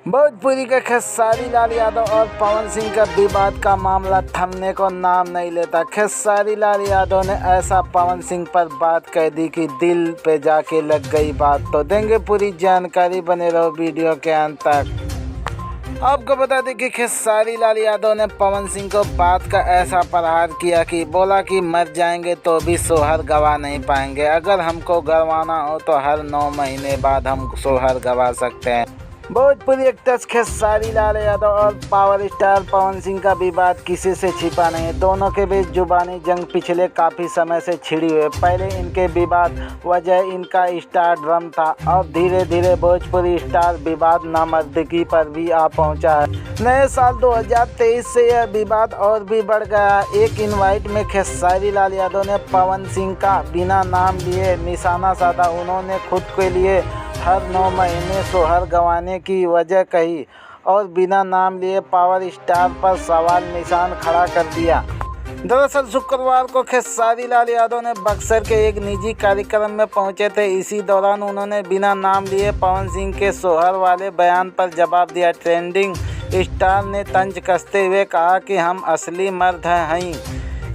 भोजपुरी के खेसारी लाल यादव और पवन सिंह का विवाद का मामला थमने को नाम नहीं लेता। खेसारी लाल यादव ने ऐसा पवन सिंह पर बात कह दी कि दिल पे जाके लग गई बात। तो देंगे पूरी जानकारी, बने रहो वीडियो के अंत तक। आपको बता दें कि खेसारी लाल यादव ने पवन सिंह को बात का ऐसा प्रहार किया कि बोला कि मर जाएंगे तो भी सोहर गवा नहीं पाएंगे। अगर हमको गंवाना हो तो हर 9 महीने बाद हम सोहर गवा सकते हैं। भोजपुरी एक्ट्रेस खेसारी लाल यादव और पावर स्टार पवन सिंह का विवाद किसी से छिपा नहीं है। दोनों के बीच जुबानी जंग पिछले काफ़ी समय से छिड़ी हुई है। पहले इनके विवाद वजह इनका स्टार ड्रम था। अब धीरे धीरे भोजपुरी स्टार विवाद नामर्दगी पर भी आ पहुंचा है। नए साल 2023 से यह विवाद और भी बढ़ गया। एक इनवाइट में खेसारी लाल यादव ने पवन सिंह का बिना नाम लिए निशाना साधा। उन्होंने खुद के लिए हर 9 महीने सोहर गंवाने की वजह कही और बिना नाम लिए पावर स्टार पर सवाल निशान खड़ा कर दिया। दरअसल शुक्रवार को खेसारी लाल यादव ने बक्सर के एक निजी कार्यक्रम में पहुंचे थे। इसी दौरान उन्होंने बिना नाम लिए पवन सिंह के सोहर वाले बयान पर जवाब दिया। ट्रेंडिंग स्टार ने तंज कसते हुए कहा कि हम असली मर्द हैं,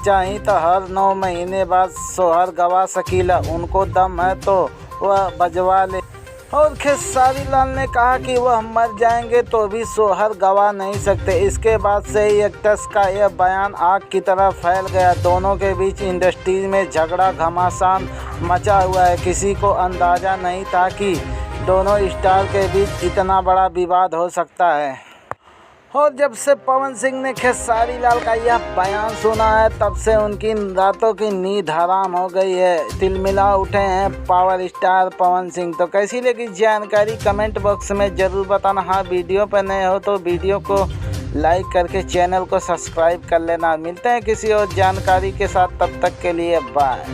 चाहे तो हर 9 महीने बाद सोहर गवा सकीला, उनको दम है तो वह बजवा ले। और खेसारी लाल ने कहा कि वह मर जाएंगे तो भी सोहर गवा नहीं सकते। इसके बाद से ही एक्ट्रेस का यह बयान आग की तरह फैल गया। दोनों के बीच इंडस्ट्री में झगड़ा घमासान मचा हुआ है। किसी को अंदाज़ा नहीं था कि दोनों स्टार के बीच इतना बड़ा विवाद हो सकता है। और जब से पवन सिंह ने खेसारी लाल का यह बयान सुना है, तब से उनकी रातों की नींद हराम हो गई है। तिलमिला उठे हैं पावर स्टार पवन सिंह। तो कैसी लगी जानकारी कमेंट बॉक्स में ज़रूर बताना। हाँ, वीडियो पर नए हो तो वीडियो को लाइक करके चैनल को सब्सक्राइब कर लेना। मिलते हैं किसी और जानकारी के साथ, तब तक के लिए बाय।